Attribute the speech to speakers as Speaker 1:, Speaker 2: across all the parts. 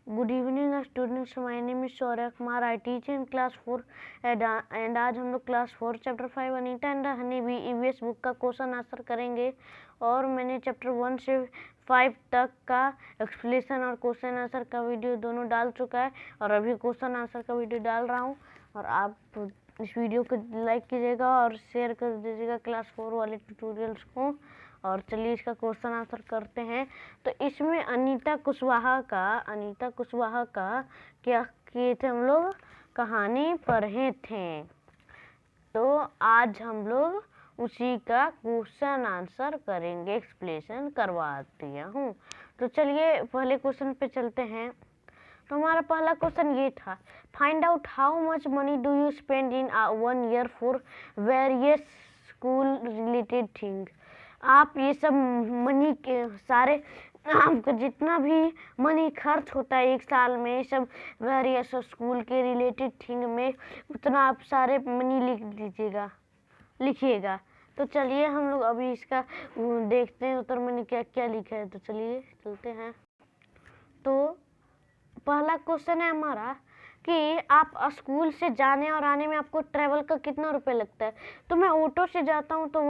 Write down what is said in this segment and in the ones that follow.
Speaker 1: Good evening students, my name is Saurabh Kumar. I teach in class 4 and आज हम लोग class 4 chapter 5 Anita and the honey bee EVS book का question answer करेंगे। और मैंने चैप्टर 1 से 5 तक का एक्सप्लेनेशन और क्वेश्चन आंसर का वीडियो दोनों डाल चुका है और अभी क्वेश्चन आंसर का वीडियो डाल रहा हूँ। और आप इस वीडियो को लाइक कीजिएगा और शेयर कर दीजिएगा क्लास 4 वाले ट्यूटोरियल्स को। और चलिए इसका क्वेश्चन आंसर करते हैं। तो इसमें अनीता कुशवाहा का क्या किए थे हम लोग, कहानी पढ़े थे। तो आज हम लोग उसी का क्वेश्चन आंसर करेंगे, एक्सप्लेनेशन करवा दिया हूँ। तो चलिए पहले क्वेश्चन पे चलते हैं। तो हमारा पहला क्वेश्चन ये था, find out how much money do you spend in 1 year for various school related thing. आप ये सब मनी के सारे आपका जितना भी मनी खर्च होता है एक साल में सब वेरियस स्कूल के रिलेटेड थिंग में, उतना आप सारे मनी लिखिएगा। तो चलिए हम लोग अभी इसका देखते हैं उत्तर मैंने क्या क्या लिखा है। तो चलिए चलते हैं। तो पहला क्वेश्चन है हमारा कि आप स्कूल से जाने और आने में आपको ट्रेवल का कितना रुपये लगता है। तो मैं ऑटो से जाता हूँ तो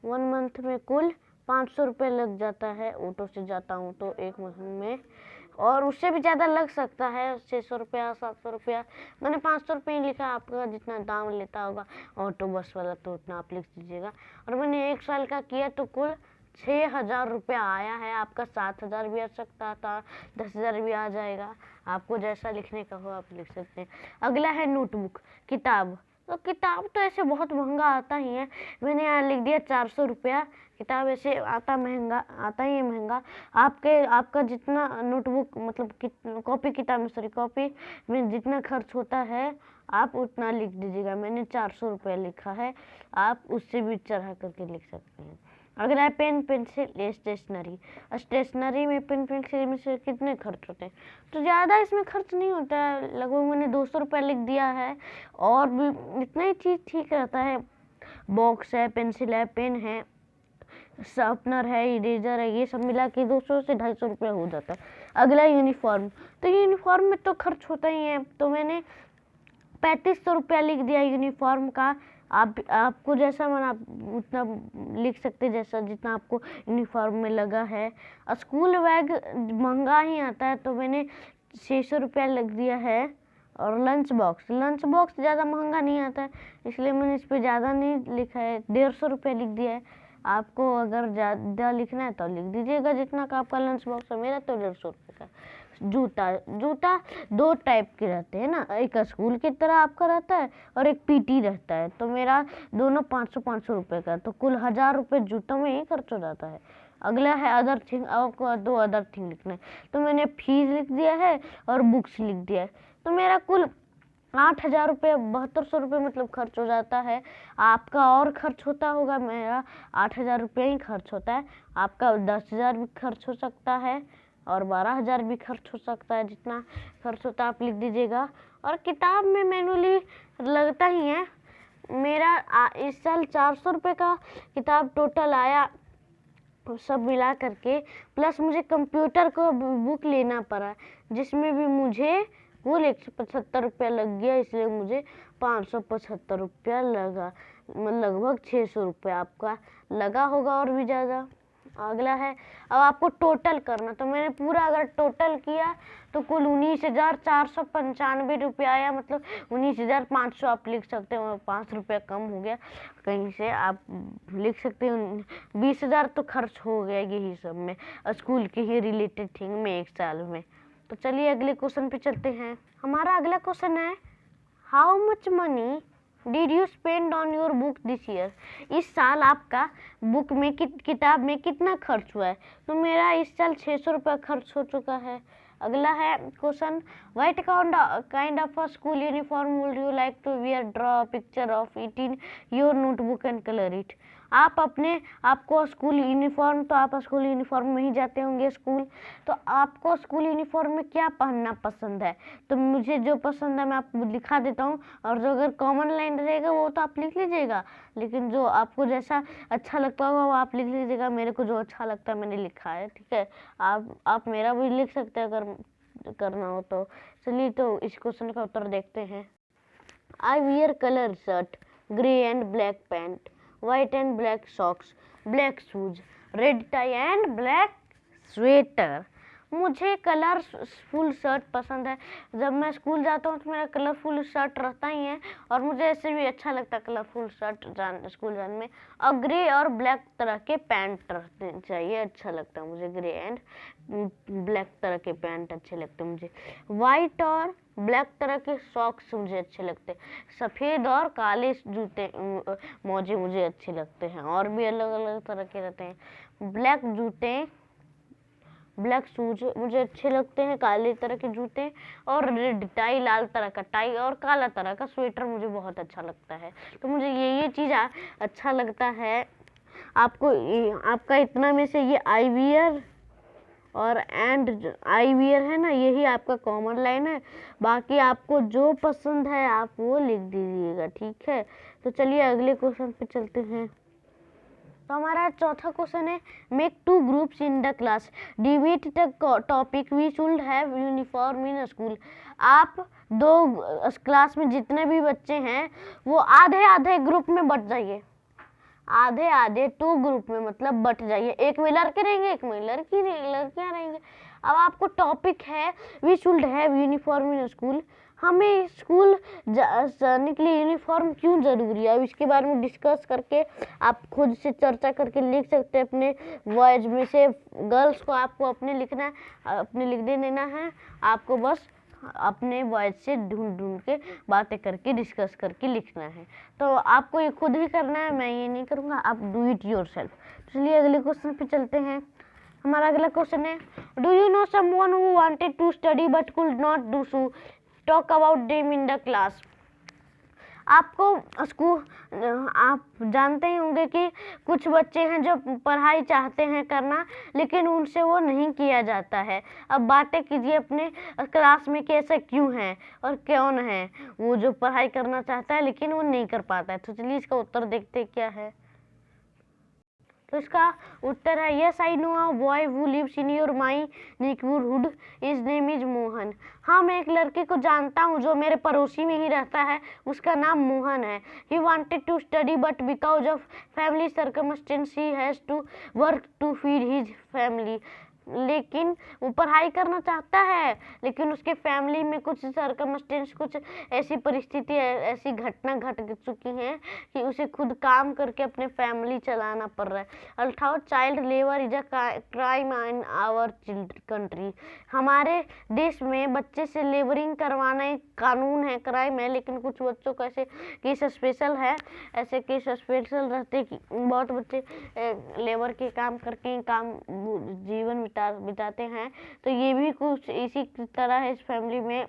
Speaker 1: वन मंथ में कुल 500 रुपये लग जाता है। ऑटो से जाता हूँ तो एक महीने में, और उससे भी ज़्यादा लग सकता है, 600 रुपया 700 रुपया। मैंने 500 रुपये लिखा, आपका जितना दाम लेता होगा ऑटो बस वाला तो उतना आप लिख दीजिएगा। और मैंने 1 साल का किया तो कुल 6000 रुपया आया है। आपका 7000 भी आ सकता था, 10,000 भी आ जाएगा, आपको जैसा लिखने का हो आप लिख सकते हैं। अगला है नोटबुक, किताब। तो किताब तो ऐसे बहुत महंगा आता ही है, मैंने यहाँ लिख दिया 400 रुपया। किताब ऐसे आता ही है महंगा। आपका जितना नोटबुक मतलब कॉपी में जितना खर्च होता है आप उतना लिख दीजिएगा। मैंने 400 रुपया लिखा है, आप उससे भी चढ़ा करके लिख सकते हैं। अगला है पेन पेंसिल स्टेशनरी में पेन पेंसिल में से कितने खर्च होते हैं। तो ज़्यादा इसमें खर्च नहीं होता है, लगभग मैंने 200 रुपया लिख दिया है। और भी इतना ही चीज़ ठीक रहता है, बॉक्स है, पेंसिल है, पेन है, शार्पनर है, इरेजर है, ये सब मिला के 200 से 250 रुपया हो जाता है। अगला यूनिफॉर्म, तो यूनिफॉर्म में तो खर्च होता ही है, तो मैंने 3500 रुपया लिख दिया यूनिफॉर्म का। आपको जैसा मन आप उतना लिख सकते जैसा जितना आपको यूनिफॉर्म में लगा है। स्कूल बैग महंगा ही आता है तो मैंने 600 रुपया लग दिया है। और लंच बॉक्स ज़्यादा महंगा नहीं आता है, इसलिए मैंने इस पर ज़्यादा नहीं लिखा है, 150 रुपया लिख दिया है। आपको अगर ज़्यादा लिखना है तो लिख दीजिएगा जितना का आपका लंच बॉक्स है। मेरा तो 150 रुपये का। जूता 2 टाइप के रहते हैं ना, एक स्कूल की तरह आपका रहता है और एक पीटी रहता है। तो मेरा दोनों 500 रुपये का, तो कुल 1000 रुपये जूतों में ही खर्च हो जाता है। अगला है अदर थिंग, आपको 2 अदर थिंग लिखना है। तो मैंने फीस लिख दिया है और बुक्स लिख दिया है। तो मेरा कुल 8000 रुपये 7200 रुपये मतलब खर्च हो जाता है। आपका और खर्च होता होगा, मेरा 8000 रुपये ही खर्च होता है। आपका 10,000 भी खर्च हो सकता है और 12,000 भी खर्च हो सकता है। जितना खर्च होता है आप लिख दीजिएगा। और किताब में मैनुअली लगता ही है, मेरा इस साल 400 रुपये का किताब टोटल आया सब मिला करके, प्लस मुझे कंप्यूटर को बुक लेना पड़ा जिसमें भी मुझे कुल 175 रुपया लग गया, इसलिए मुझे 575 रुपया लगा, लगभग 600 रुपया आपका लगा होगा और भी ज़्यादा। अगला है अब आपको टोटल करना, तो मैंने पूरा अगर टोटल किया तो कुल 19,495 रुपया आया, मतलब 19,500 आप लिख सकते हो, 5 रुपया कम हो गया कहीं से, आप लिख सकते हो 20,000 तो खर्च हो गया यही सब में, स्कूल के ही रिलेटेड थिंग में 1 साल में। तो चलिए अगले क्वेश्चन पे चलते हैं। हमारा अगला क्वेश्चन है, how much money did you spend on your book this year. इस साल आपका बुक में किताब में कितना खर्च हुआ है। तो मेरा इस साल 600 रुपया खर्च हो चुका है। अगला है question, what kind of a school uniform would you like to wear, draw picture of it in your notebook and colour it. आपको स्कूल यूनिफॉर्म, तो आप स्कूल यूनिफॉर्म में ही जाते होंगे स्कूल, तो आपको स्कूल यूनिफॉर्म में क्या पहनना पसंद है। तो मुझे जो पसंद है मैं आपको लिखा देता हूँ, और जो अगर कॉमन लाइन रहेगा वो तो आप लिख लीजिएगा, लेकिन जो आपको जैसा अच्छा लगता होगा वो आप लिख लीजिएगा। मेरे को जो अच्छा लगता है मैंने लिखा है, ठीक है। आप मेरा भी लिख सकते हैं अगर करना हो तो। चलिए तो इस क्वेश्चन का उत्तर देखते हैं। I wear colour shirt, grey and black pant, white and black socks, black shoes, red tie and black sweater. मुझे कलरफुल शर्ट पसंद है। जब मैं स्कूल जाता हूँ तो मेरा कलरफुल शर्ट रहता ही है, और मुझे ऐसे भी अच्छा लगता है कलरफुल शर्ट स्कूल जाने में। और ग्रे और ब्लैक तरह के पैंट रहने चाहिए, अच्छा लगता है मुझे। ग्रे एंड ब्लैक तरह के पैंट अच्छे लगते हैं मुझे। वाइट और ब्लैक तरह के सॉक्स मुझे अच्छे लगते हैं। सफ़ेद और काले जूते मोजे मुझे अच्छे लगते हैं, और भी अलग अलग तरह के रहते हैं। ब्लैक जूते, ब्लैक शूज मुझे अच्छे लगते हैं, काले तरह के जूते। और रेड टाई, लाल तरह का टाई, और काला तरह का स्वेटर मुझे बहुत अच्छा लगता है। तो मुझे ये चीज़ अच्छा लगता है। आपको आपका इतना में से ये आई वियर और एंड आई वियर है ना, यही आपका कॉमन लाइन है। बाकी आपको जो पसंद है आप वो लिख दीजिएगा, ठीक है। तो चलिए अगले क्वेश्चन पे चलते हैं। तो हमारा चौथा क्वेश्चन है, make 2 groups in the class, debate the topic, we should have uniform in school. आप 2 क्लास में जितने भी बच्चे हैं वो आधे आधे ग्रुप में बट जाइए। आधे आधे 2 ग्रुप में मतलब बट जाइए। एक में लड़के रहेंगे, एक में लड़कियां रहेंगे। अब आपको टॉपिक है we should have uniform in school. हमें स्कूल जाने के लिए यूनिफॉर्म क्यों ज़रूरी है, अब इसके बारे में डिस्कस करके आप खुद से चर्चा करके लिख सकते हैं। अपने बॉयज में से गर्ल्स को आपको अपने लिखना, अपने लिखने देना है। आपको बस अपने बॉयज से ढूंढ के बातें करके डिस्कस करके लिखना है। तो आपको ये खुद ही करना है, मैं ये नहीं करूँगा, आप डू इट योरसेल्फ। चलिए अगले क्वेश्चन पे चलते हैं। हमारा अगला क्वेश्चन है, do you know someone who wanted to study but could not do so, talk about them in the class. आपको स्कूल, आप जानते ही होंगे कि कुछ बच्चे हैं जो पढ़ाई चाहते हैं करना, लेकिन उनसे वो नहीं किया जाता है। अब बातें कीजिए अपने क्लास में कि ऐसा क्यों है और कौन है वो जो पढ़ाई करना चाहता है लेकिन वो नहीं कर पाता है। तो चलिए इसका उत्तर देखते क्या है। तो इसका उत्तर है, yes I know a boy who lives in your my neighbourhood, his name is Mohan. हाँ, मैं एक लड़के को जानता हूँ जो मेरे पड़ोसी में ही रहता है, उसका नाम मोहन है। He wanted to study but because of family circumstance he has to work to feed his family. लेकिन वो पढ़ाई करना चाहता है, लेकिन उसके फैमिली में कुछ सर्कमस्टेंस, कुछ ऐसी परिस्थिति, ऐसी घटना घट चुकी हैं कि उसे खुद काम करके अपने फैमिली चलाना पड़ रहा है। Although child labour is a crime in our country. हमारे देश में बच्चे से लेबरिंग करवाना एक कानून है, क्राइम है। लेकिन कुछ बच्चों को ऐसे केस स्पेशल है, ऐसे केस स्पेशल रहते कि बहुत बच्चे लेबर के काम करके काम जीवन बिताते हैं। तो ये भी कुछ इसी तरह है। इस फैमिली में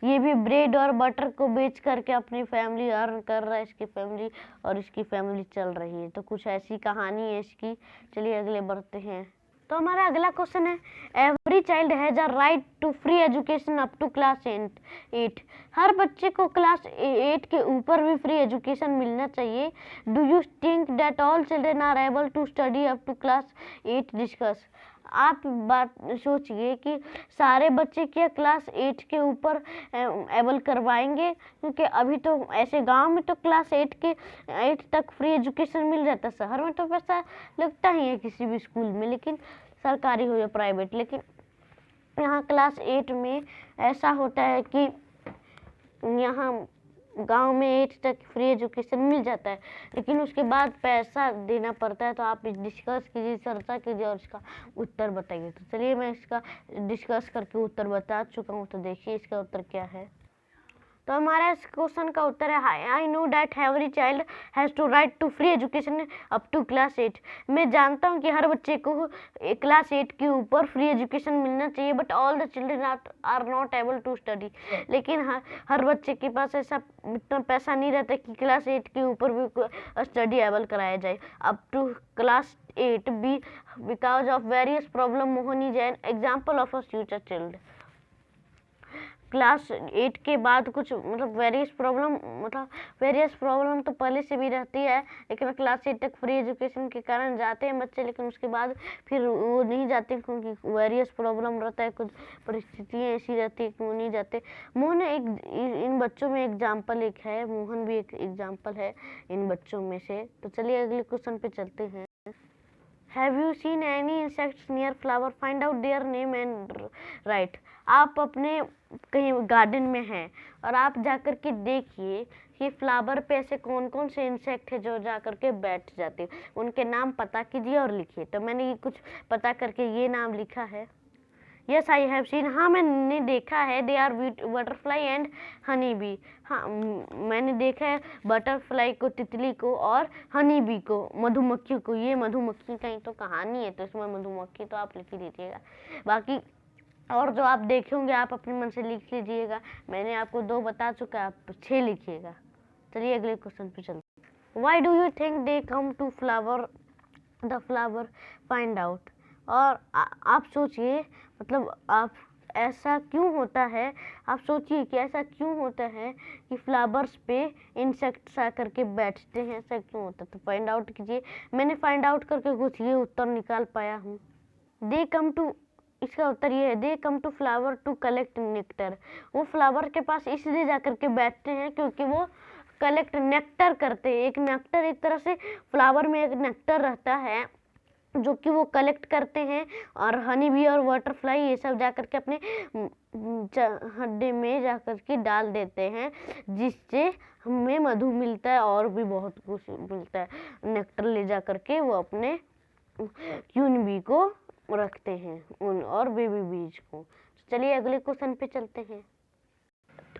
Speaker 1: ये भी ब्रेड और बटर को बेच करके अपनी फैमिली अर्न कर रहा है, इसकी फैमिली, और इसकी फैमिली चल रही है। तो कुछ ऐसी कहानी है इसकी। चलिए अगले बढ़ते हैं। तो हमारा अगला क्वेश्चन है, every child has a right to free education up to class 8। हर बच्चे को क्लास 8 के ऊपर भी फ्री एजुकेशन मिलना चाहिए। Do you think that all children are able to study up to class 8? Discuss. आप बात सोचिए कि सारे बच्चे क्या क्लास 8 के ऊपर एबल करवाएंगे, क्योंकि अभी तो ऐसे गांव में तो क्लास 8 तक फ्री एजुकेशन मिल जाता है। शहर में तो पैसा लगता ही है किसी भी स्कूल में, लेकिन सरकारी हो या प्राइवेट। लेकिन यहाँ क्लास 8 में ऐसा होता है कि यहाँ गांव में 8 तक फ्री एजुकेशन मिल जाता है, लेकिन उसके बाद पैसा देना पड़ता है। तो आप डिस्कस कीजिए, चर्चा कीजिए और इसका उत्तर बताइए। तो चलिए मैं इसका डिस्कस करके उत्तर बता चुका हूँ, तो देखिए इसका उत्तर क्या है। तो हमारा इस क्वेश्चन का उत्तर है, I know that every child has to right to free education up to class 8। मैं जानता हूँ कि हर बच्चे को क्लास 8 के ऊपर फ्री एजुकेशन मिलना चाहिए, but all the children are not able to study. लेकिन हर बच्चे के पास ऐसा इतना पैसा नहीं रहता कि क्लास 8 के ऊपर भी स्टडी एबल कराया जाए। Up to class 8 be because of various problem, Mohan is an example of a future child. Class 8 के बाद कुछ मतलब वेरियस प्रॉब्लम तो पहले से भी रहती है, लेकिन क्लास 8 तक फ्री एजुकेशन के कारण जाते हैं बच्चे, लेकिन उसके बाद फिर वो नहीं जाते क्योंकि वेरियस प्रॉब्लम रहता है, कुछ परिस्थितियाँ ऐसी रहती है कि वो नहीं जाते। मोहन इन बच्चों में एग्जाम्पल एक है, मोहन भी एक एग्जाम्पल है इन बच्चों में से। तो चलिए अगले क्वेश्चन पे चलते हैं। Have you seen any insects near flower? Find out their name and write. आप अपने कहीं गार्डन में हैं और आप जाकर के देखिए कि फ्लावर पे ऐसे कौन कौन से इंसेक्ट है जो जाकर के बैठ जाते हैं, उनके नाम पता कीजिए और लिखिए। तो मैंने ये कुछ पता करके ये नाम लिखा है। यस आई हैव सीन, हाँ मैंने देखा है। They are butterfly and honey bee, हाँ मैंने देखा है बटरफ्लाई को, तितली को और हनी बी को, मधुमक्खी को। ये मधुमक्खी का ही तो कहानी है, तो इसमें मधुमक्खी तो आप लिख ही लीजिएगा। बाकी और जो आप देखे होंगे आप अपने मन से लिख लीजिएगा। मैंने आपको 2 बता चुका, आप 6 लिखिएगा। चलिए अगले क्वेश्चन पे चलते हैं। Why do you think they come to flower the flower? Find out. और आप सोचिए, मतलब आप ऐसा क्यों होता है, आप सोचिए कि ऐसा क्यों होता है कि फ्लावर्स पे इंसेक्ट्स आकर के बैठते हैं, ऐसा क्यों होता है? तो फाइंड आउट कीजिए। मैंने फाइंड आउट करके कुछ ये उत्तर निकाल पाया हूँ। दे कम टू, इसका उत्तर ये है, they come to flower to collect nectar. वो फ्लावर के पास इसलिए जाकर के बैठते हैं क्योंकि वो कलेक्ट नेक्टर करते हैं। एक नेक्टर, एक तरह से फ्लावर में एक नेक्टर रहता है जो कि वो कलेक्ट करते हैं, और हनी बी और बटरफ्लाई ये सब जाकर के अपने हड्डे में जाकर के डाल देते हैं, जिससे हमें मधु मिलता है और भी बहुत कुछ मिलता है। नेक्टर ले जाकर के वो अपने क्वीन बी को रखते हैं, उन और बेबी बीज को। चलिए अगले क्वेश्चन पे चलते हैं।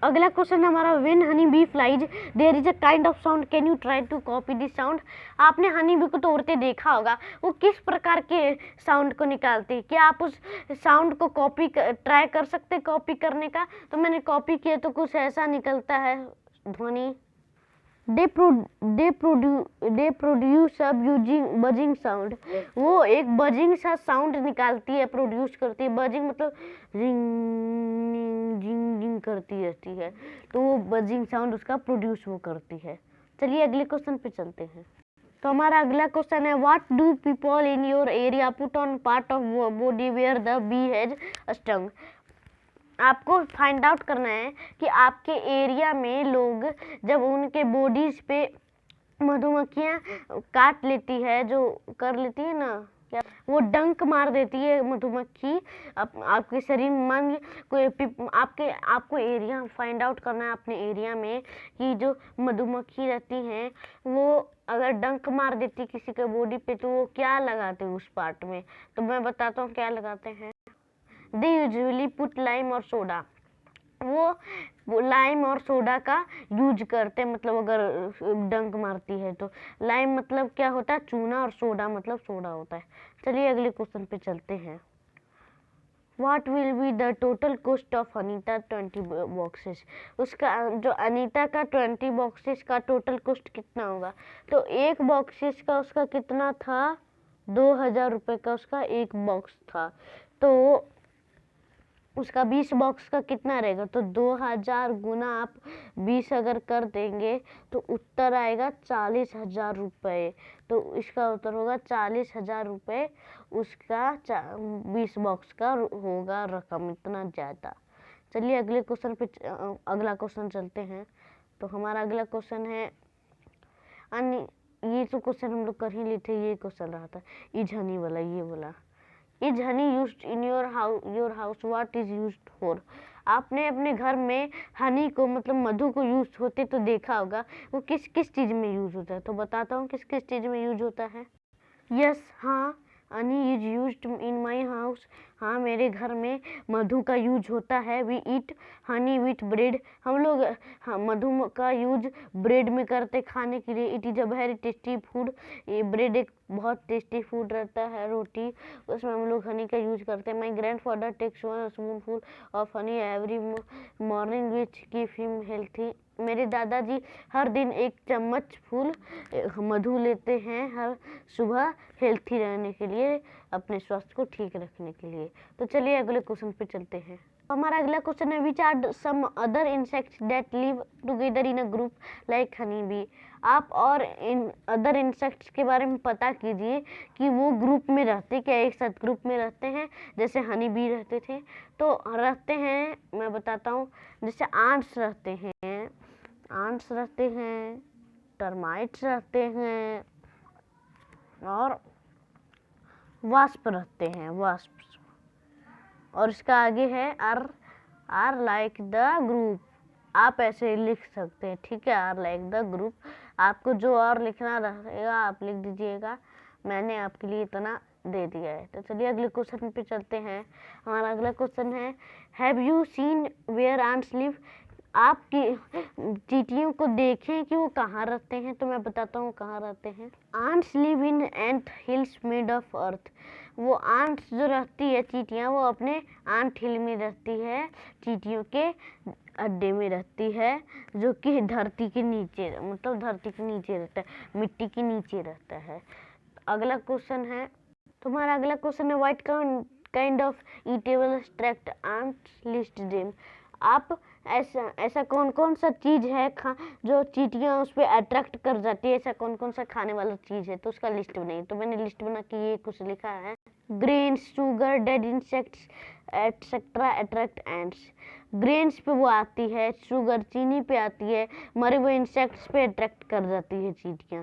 Speaker 1: अगला क्वेश्चन हमारा, when honey bee flies there is a kind of sound, can you try to copy this sound? आपने हनी बी को तो उड़ते देखा होगा, वो किस प्रकार के साउंड को निकालती है? क्या आप उस साउंड को ट्राई कर सकते कॉपी करने का? तो मैंने कॉपी किया तो कुछ ऐसा निकलता है ध्वनि। They produce a buzzing sound. वो एक बजिंग सा साउंड निकालती है, प्रोड्यूस करती है। बजिंग मतलब रिंग जिंग जिंग करती रहती है, तो वो बजिंग साउंड उसका प्रोड्यूस वो करती है। चलिए अगले क्वेश्चन पे चलते हैं। तो हमारा अगला क्वेश्चन है, what do people in your area put on part of body where the bee has stung? आपको फाइंड आउट करना है कि आपके एरिया में लोग जब उनके बॉडीज पे मधुमक्खियाँ काट लेती है, जो कर लेती है ना, क्या वो डंक मार देती है मधुमक्खी आपके शरीर में। मान कोई आपको एरिया फाइंड आउट करना है अपने एरिया में कि जो मधुमक्खी रहती हैं वो अगर डंक मार देती किसी के बॉडी पे तो वो क्या लगाते हैं उस पार्ट में? तो मैं बताता हूँ क्या लगाते हैं। दे यूजुअली पुट लाइम और सोडा। वो लाइम और सोडा का यूज करते हैं, मतलब अगर डंक मारती है तो। लाइम मतलब क्या होता है? चूना, और सोडा मतलब सोडा होता है। चलिए अगले क्वेश्चन पे चलते हैं। What will be the total cost of Anita 20 boxes? उसका जो अनीता का 20 बॉक्सेस का टोटल कॉस्ट कितना होगा? तो एक बॉक्सेस का उसका कितना था? 2000 रुपये का उसका एक बॉक्स था। तो उसका 20 बॉक्स का कितना रहेगा? तो 2000 गुना आप 20 अगर कर देंगे तो उत्तर आएगा 40,000 रुपये। तो इसका उत्तर होगा 40,000 रुपये उसका 20 बॉक्स का होगा रकम, इतना ज़्यादा। चलिए अगले क्वेश्चन पे अगला क्वेश्चन चलते हैं। तो हमारा अगला क्वेश्चन है, ये तो क्वेश्चन हम लोग कर ही लेते, ये क्वेश्चन रहा था इज हनी वाला, ये वाला। Is Honey used in your house, what is used for? आपने अपने घर में हनी को मतलब मधु को यूज होते तो देखा होगा, वो किस किस चीज़ में यूज होता है? तो बताता हूँ किस किस चीज़ में यूज होता है। यस, हाँ, honey is used in my house. हाँ, मेरे घर में मधु का यूज होता है। We eat honey with bread. हम लोग हाँ मधु का यूज ब्रेड में करते खाने के लिए। It is a very tasty food. ये ब्रेड एक बहुत टेस्टी फूड रहता है, रोटी, उसमें हम लोग हनी का यूज करते हैं। My grandfather takes 1 spoonful of honey every morning which keep him healthy. मेरे दादाजी हर दिन एक चम्मच फूल मधु लेते हैं हर सुबह, हेल्थी रहने के लिए, अपने स्वास्थ्य को ठीक रखने के लिए। तो चलिए अगले क्वेश्चन पे चलते हैं। हमारा अगला क्वेश्चन है, which are some other insects that live together in a group like honey bee. आप और इन अदर इंसेक्ट्स के बारे में पता कीजिए कि वो ग्रुप में रहते, क्या एक साथ ग्रुप में रहते हैं जैसे हनी बी रहते थे। तो रहते हैं, मैं बताता हूँ, जैसे आंट्स रहते हैं, टर्माइट्स रहते हैं और वास्प रहते हैं, वास्प। और इसका आगे है आर लाइक द ग्रुप। आप ऐसे लिख सकते हैं, ठीक है, आर लाइक द ग्रुप। आपको जो और लिखना रहेगा आप लिख दीजिएगा, मैंने आपके लिए इतना दे दिया है। तो चलिए अगले क्वेश्चन पे चलते हैं। हमारा अगला क्वेश्चन है, have you seen where ants live. आप चींटियों को देखें कि वो कहाँ रहते हैं। तो मैं बताता हूँ कहाँ रहते हैं। Ants live in ant hills made of earth. वो आंट्स जो रहती है चींटियाँ, वो अपने आंट हिल में रहती है, चींटियों के अड्डे में रहती है, जो कि धरती के नीचे, मतलब धरती के नीचे रहता है, मिट्टी के नीचे रहता है। अगला क्वेश्चन है, तुम्हारा अगला क्वेश्चन है, what kind of eatable attract ants, list them. आप ऐसा कौन कौन सा चीज है जो चींटियां उस पर अट्रैक्ट कर जाती है, ऐसा कौन कौन सा खाने वाला चीज है, तो उसका लिस्ट बनाइए। तो मैंने लिस्ट बना के ये कुछ लिखा है, grains, sugar, dead insects etcetera attract ants. Grains पे वो आती है, शुगर चीनी पे आती है, मरे हुए इंसेक्ट्स पे अट्रैक्ट कर जाती है चींटियां।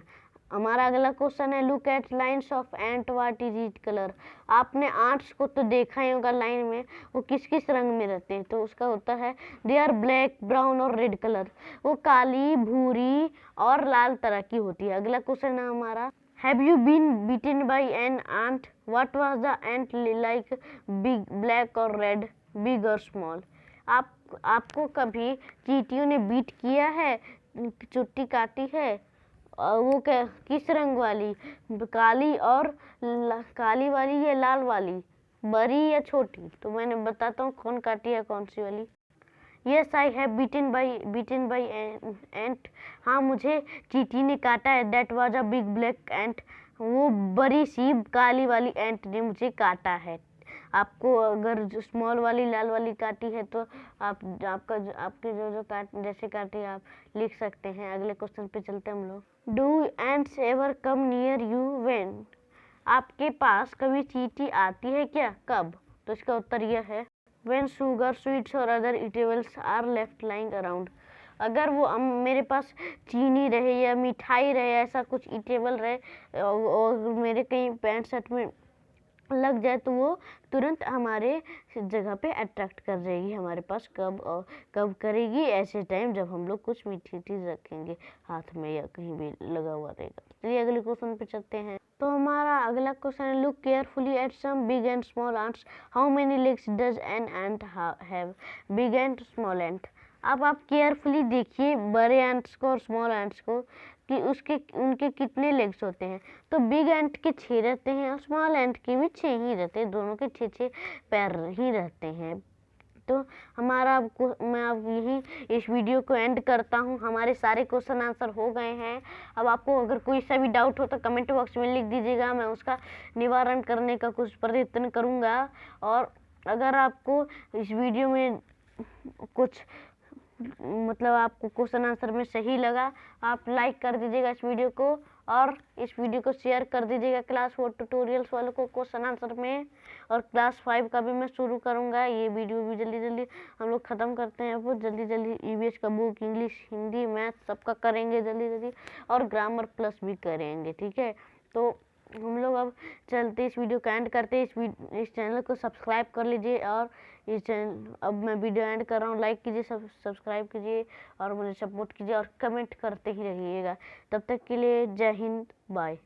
Speaker 1: हमारा अगला क्वेश्चन है, look at lines of ant, what is it colour. आपने आंट्स को तो देखा ही होगा लाइन में, वो किस किस रंग में रहते हैं। तो उसका उत्तर है, दे आर ब्लैक, ब्राउन और रेड कलर। वो काली, भूरी और लाल तरह की होती है। अगला क्वेश्चन है हमारा, have you been beaten by an ant, what was the ant like, big, black और रेड, बिग और स्मॉल। आपको कभी चींटियों ने बीट किया है, चुट्टी काटी है, और वो क्या किस रंग वाली, काली और काली वाली या लाल वाली, बड़ी या छोटी। तो मैंने बताता हूँ कौन काटी है कौन सी वाली। Yes I have beaten by ant. हाँ, मुझे चींटी ने काटा है, that was a big black ant. वो बड़ी सी काली वाली एंट ने मुझे काटा है। आपको अगर जो स्मॉल वाली लाल वाली काटी है तो आपके जो काट जैसे काटी आप लिख सकते हैं। अगले क्वेश्चन पे चलते हैं हम लोग। Do ants ever come near you when. आपके पास कभी चींटी आती है क्या, कब। तो इसका उत्तर यह है, व्हेन शुगर, स्वीट्स और other eatables are left lying around. अगर वो मेरे पास चीनी रहे या मिठाई रहे, ऐसा कुछ ईटेबल रहे और मेरे कहीं पैंट शर्ट में लग जाए, तो वो तुरंत हमारे जगह पे अट्रैक्ट कर जाएगी हमारे पास। कब करेगी, ऐसे टाइम जब हम लोग कुछ मीठी चीज रखेंगे हाथ में या कहीं भी लगा हुआ रहेगा। चलिए अगले क्वेश्चन पे चलते हैं। तो हमारा अगला क्वेश्चन है, look carefully at some big and small ants, how many legs does an ant have, big and small ant. अब आप केयरफुली देखिए बड़े एंट्स को और स्मॉल एंट्स को कि उनके कितने लेग्स होते हैं। तो बिग एंट के 6 रहते हैं और स्मॉल एंट के भी 6 ही रहते हैं, दोनों के 6 पैर ही रहते हैं। तो मैं अब यही इस वीडियो को एंड करता हूँ। हमारे सारे क्वेश्चन आंसर हो गए हैं। अब आपको अगर कोई सा भी डाउट हो तो कमेंट बॉक्स में लिख दीजिएगा, मैं उसका निवारण करने का कुछ प्रयत्न करूँगा। और अगर आपको इस वीडियो में कुछ मतलब आपको क्वेश्चन आंसर में सही लगा, आप लाइक कर दीजिएगा इस वीडियो को, और इस वीडियो को शेयर कर दीजिएगा क्लास 4 ट्यूटोरियल्स वालों को क्वेश्चन आंसर में। और क्लास 5 का भी मैं शुरू करूंगा। ये वीडियो भी जल्दी जल्दी हम लोग ख़त्म करते हैं। वो जल्दी जल्दी ईवीएस का बुक, इंग्लिश, हिंदी, मैथ सबका करेंगे जल्दी जल्दी, और ग्रामर प्लस भी करेंगे, ठीक है। तो हम लोग अब चलते इस वीडियो का एंड करते हैं। इस चैनल को सब्सक्राइब कर लीजिए, और इस चैनल अब मैं वीडियो एंड कर रहा हूँ। लाइक कीजिए, सब्सक्राइब कीजिए और मुझे सपोर्ट कीजिए और कमेंट करते ही रहिएगा। तब तक के लिए जय हिंद, बाय।